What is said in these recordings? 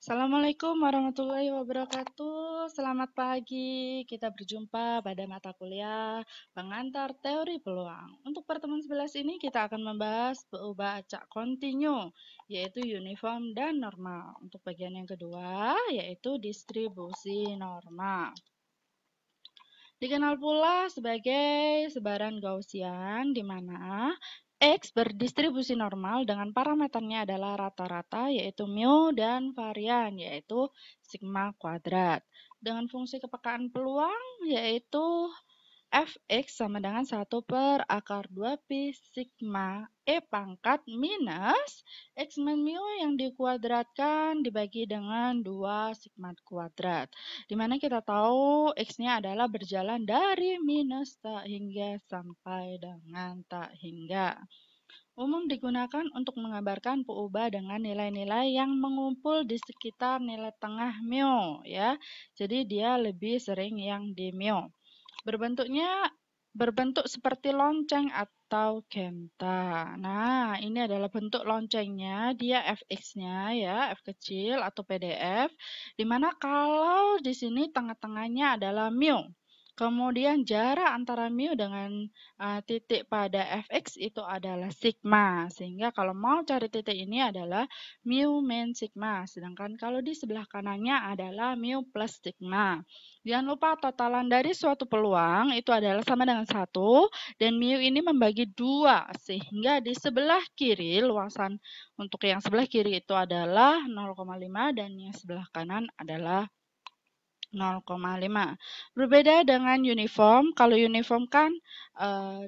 Assalamualaikum warahmatullahi wabarakatuh. Selamat pagi. Kita berjumpa pada mata kuliah pengantar teori peluang. Untuk pertemuan 11 ini kita akan membahas perubahan acak kontinu, yaitu uniform dan normal. Untuk bagian yang kedua, yaitu distribusi normal. Dikenal pula sebagai sebaran Gaussian, di mana X berdistribusi normal dengan parameternya adalah rata-rata, yaitu mu, dan varian, yaitu sigma kuadrat. Dengan fungsi kepekaan peluang, yaitu Fx sama dengan 1/√2 pi sigma E pangkat minus X min mu yang dikuadratkan dibagi dengan 2 sigma kuadrat. Dimana kita tahu X-nya adalah berjalan dari minus tak hingga sampai dengan tak hingga. Umum digunakan untuk menggambarkan peubah dengan nilai-nilai yang mengumpul di sekitar nilai tengah mu, ya. Jadi dia lebih sering yang di mu. Berbentuk seperti lonceng atau genta. Nah, ini adalah bentuk loncengnya, dia Fx-nya ya, F kecil atau PDF, dimana kalau di sini tengah-tengahnya adalah mu. Kemudian jarak antara mu dengan titik pada Fx itu adalah sigma. Sehingga kalau mau cari titik ini adalah mu min sigma. Sedangkan kalau di sebelah kanannya adalah mu plus sigma. Jangan lupa totalan dari suatu peluang itu adalah sama dengan 1 dan mu ini membagi 2 sehingga di sebelah kiri luasan untuk yang sebelah kiri itu adalah 0,5 dan yang sebelah kanan adalah 0,5. Berbeda dengan uniform, kalau uniform kan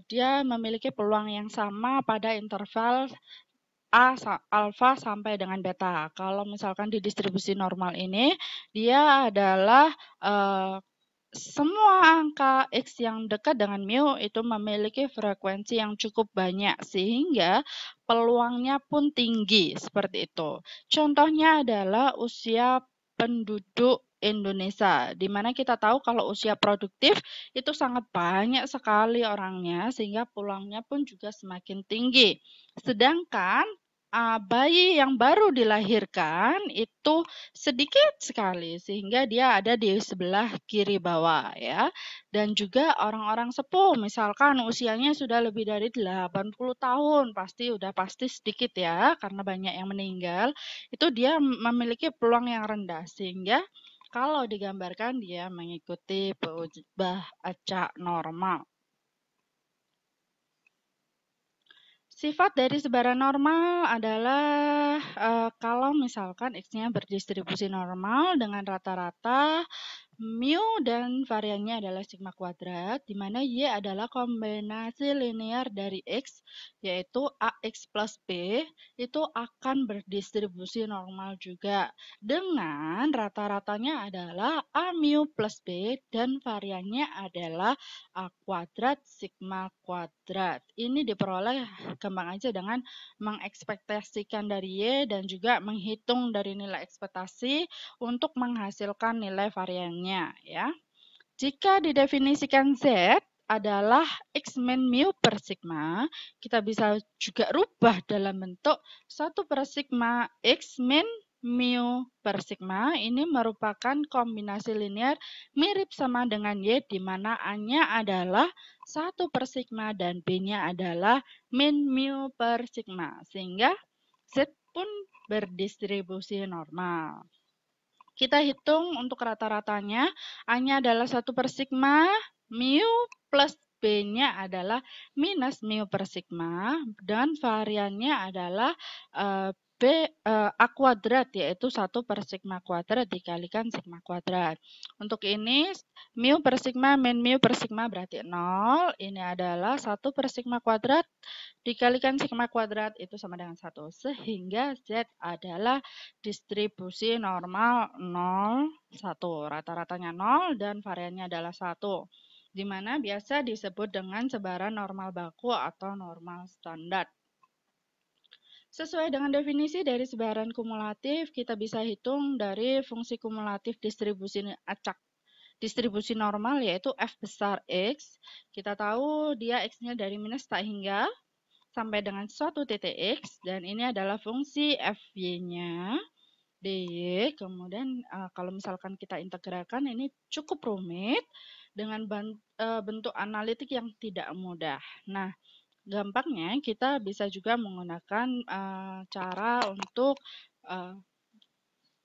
dia memiliki peluang yang sama pada interval alfa sampai dengan beta. Kalau misalkan di distribusi normal ini, dia adalah semua angka X yang dekat dengan mu itu memiliki frekuensi yang cukup banyak sehingga peluangnya pun tinggi seperti itu. Contohnya adalah usia penduduk Indonesia, di mana kita tahu kalau usia produktif itu sangat banyak sekali orangnya sehingga peluangnya pun juga semakin tinggi. Sedangkan bayi yang baru dilahirkan itu sedikit sekali sehingga dia ada di sebelah kiri bawah ya. Dan juga orang-orang sepuh misalkan usianya sudah lebih dari 80 tahun pasti sedikit ya karena banyak yang meninggal. Itu dia memiliki peluang yang rendah sehingga kalau digambarkan dia mengikuti peubah acak normal. Sifat dari sebaran normal adalah kalau misalkan X-nya berdistribusi normal dengan rata-rata mu dan variannya adalah sigma kuadrat, di mana Y adalah kombinasi linear dari X, yaitu AX plus B, itu akan berdistribusi normal juga. Dengan rata-ratanya adalah A mu plus B dan variannya adalah A kuadrat sigma kuadrat. Ini diperoleh gampang aja dengan mengekspektasikan dari Y dan juga menghitung dari nilai ekspektasi untuk menghasilkan nilai variannya ya. Jika didefinisikan Z adalah X min mu per sigma, kita bisa juga rubah dalam bentuk 1/sigma X min mu per sigma. Ini merupakan kombinasi linear mirip sama dengan Y, di mana A-nya adalah 1/sigma dan B-nya adalah min mu per sigma. Sehingga Z pun berdistribusi normal. Kita hitung untuk rata-ratanya, A-nya adalah 1/sigma, mu plus B-nya adalah minus mu per sigma, dan variannya adalah A kuadrat, yaitu 1/sigma kuadrat dikalikan sigma kuadrat. Untuk ini, mu per sigma min mu per sigma berarti 0. Ini adalah 1/sigma kuadrat dikalikan sigma kuadrat itu sama dengan 1. Sehingga Z adalah distribusi normal 0, 1. Rata-ratanya 0 dan variannya adalah 1. Di mana biasa disebut dengan sebaran normal baku atau normal standar. Sesuai dengan definisi dari sebaran kumulatif, kita bisa hitung dari fungsi kumulatif distribusi acak. Distribusi normal yaitu F besar X. Kita tahu dia X-nya dari minus tak hingga sampai dengan suatu titik X, dan ini adalah fungsi Fy-nya. DY. Kemudian kalau misalkan kita integralkan ini cukup rumit dengan bentuk analitik yang tidak mudah. Nah, gampangnya kita bisa juga menggunakan cara untuk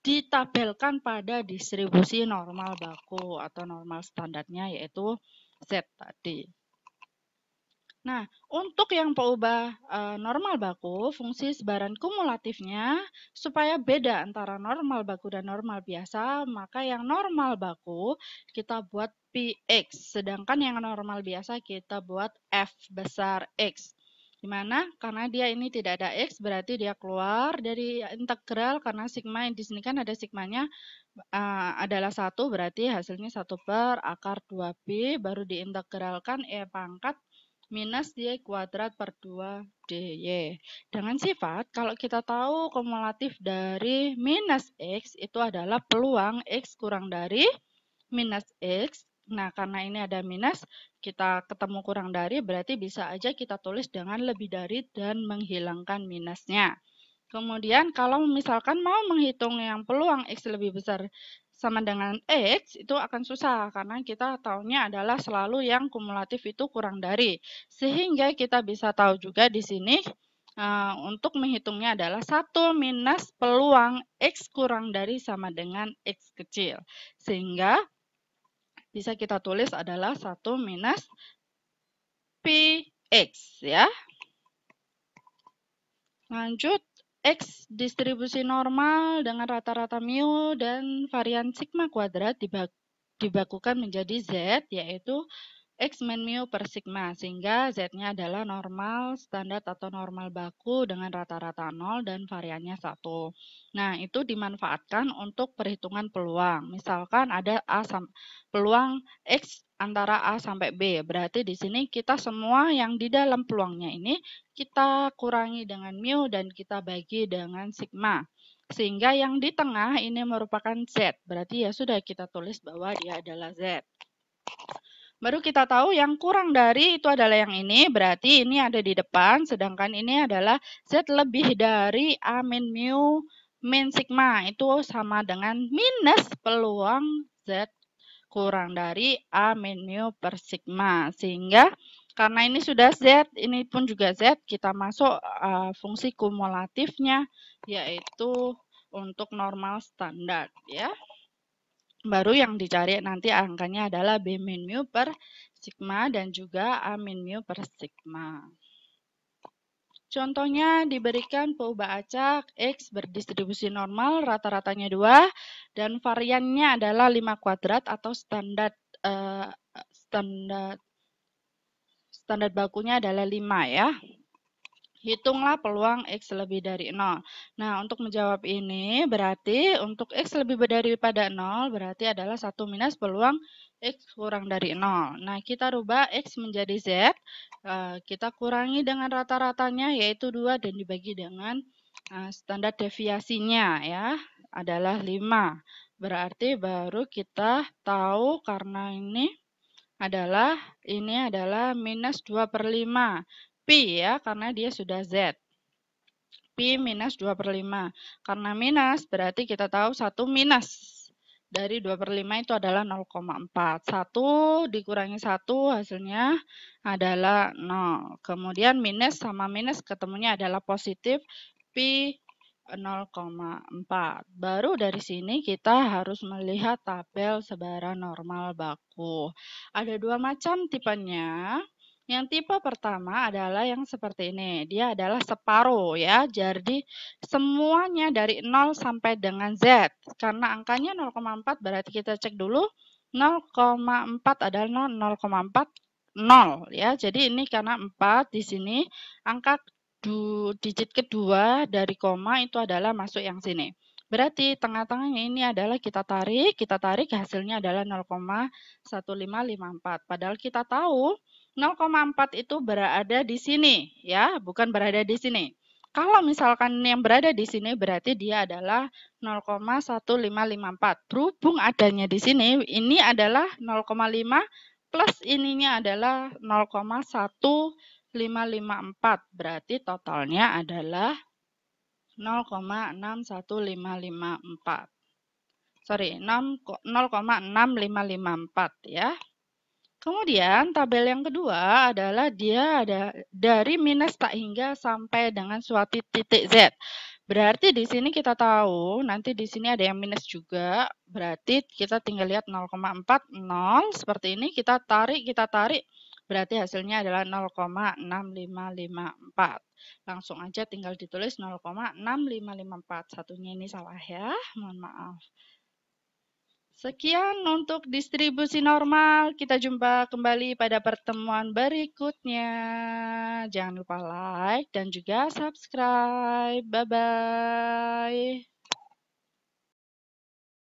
ditabelkan pada distribusi normal baku atau normal standarnya, yaitu Z tadi. Nah, untuk yang peubah normal baku, fungsi sebaran kumulatifnya supaya beda antara normal baku dan normal biasa, maka yang normal baku kita buat Px, sedangkan yang normal biasa kita buat F besar X. Dimana? Karena dia ini tidak ada X, berarti dia keluar dari integral, karena sigma di sini kan ada sigmanya adalah 1, berarti hasilnya 1 per akar 2pi, baru diintegralkan E pangkat minus y kuadrat per 2 dy. Dengan sifat, kalau kita tahu kumulatif dari minus x itu adalah peluang x kurang dari minus x. Nah, karena ini ada minus, kita ketemu kurang dari, berarti bisa aja kita tulis dengan lebih dari dan menghilangkan minusnya. Kemudian kalau misalkan mau menghitung yang peluang X lebih besar sama dengan X, itu akan susah karena kita tahunya adalah selalu yang kumulatif itu kurang dari. Sehingga kita bisa tahu juga di sini untuk menghitungnya adalah 1 minus peluang X kurang dari sama dengan X kecil. Sehingga bisa kita tulis adalah 1 minus Px ya. Lanjut, X distribusi normal dengan rata-rata mu dan varian sigma kuadrat dibakukan menjadi Z, yaitu X min mu per sigma, sehingga Z-nya adalah normal standar atau normal baku dengan rata-rata 0 dan variannya 1. Nah, itu dimanfaatkan untuk perhitungan peluang. Misalkan ada peluang X antara A sampai B, berarti di sini kita semua yang di dalam peluangnya ini kita kurangi dengan mu dan kita bagi dengan sigma. Sehingga yang di tengah ini merupakan Z, berarti ya sudah kita tulis bahwa dia adalah Z. Baru kita tahu yang kurang dari itu adalah yang ini, berarti ini ada di depan, sedangkan ini adalah Z lebih dari A min mu min sigma, itu sama dengan minus peluang Z kurang dari A min mu per sigma. Sehingga karena ini sudah Z, ini pun juga Z, kita masuk fungsi kumulatifnya, yaitu untuk normal standar ya. Baru yang dicari nanti angkanya adalah B min mu per sigma dan juga A min mu per sigma. Contohnya diberikan peubah acak X berdistribusi normal, rata-ratanya 2, dan variannya adalah 5 kuadrat atau standar bakunya adalah 5 ya. Hitunglah peluang X lebih dari 0. Nah, untuk menjawab ini berarti untuk X lebih daripada 0 berarti adalah 1 minus peluang X kurang dari 0. Nah, kita rubah X menjadi Z. Kita kurangi dengan rata-ratanya yaitu 2 dan dibagi dengan standar deviasinya ya adalah 5. Berarti baru kita tahu karena ini adalah minus 2 per 5. Pi ya, karena dia sudah Z. Pi minus 2 per 5. Karena minus, berarti kita tahu 1 minus. Dari 2 per 5 itu adalah 0,4. 1 dikurangi 1 hasilnya adalah 0. Kemudian minus sama minus ketemunya adalah positif. Pi 0,4. Baru dari sini kita harus melihat tabel sebaran normal baku. Ada 2 macam tipenya. Yang tipe pertama adalah yang seperti ini. Dia adalah separuh ya. Jadi semuanya dari 0 sampai dengan Z. Karena angkanya 0,4 berarti kita cek dulu 0,4 adalah 0,4 0 ya. Jadi ini karena 4 di sini angka digit kedua dari koma itu adalah masuk yang sini. Berarti tengah-tengahnya ini adalah kita tarik hasilnya adalah 0,1554. Padahal kita tahu 0,4 itu berada di sini ya, bukan berada di sini. Kalau misalkan yang berada di sini berarti dia adalah 0,1554. Berhubung adanya di sini, ini adalah 0,5 plus ininya adalah 0,1554. Berarti totalnya adalah 0,61554. Sorry, 0,6554 ya. Kemudian tabel yang kedua adalah dia ada dari minus tak hingga sampai dengan suatu titik Z. Berarti di sini kita tahu, nanti di sini ada yang minus juga. Berarti kita tinggal lihat 0,40 seperti ini, kita tarik. Berarti hasilnya adalah 0,6554. Langsung aja tinggal ditulis 0,6554. Satunya ini salah ya, mohon maaf. Sekian untuk distribusi normal. Kita jumpa kembali pada pertemuan berikutnya. Jangan lupa like dan juga subscribe. Bye-bye.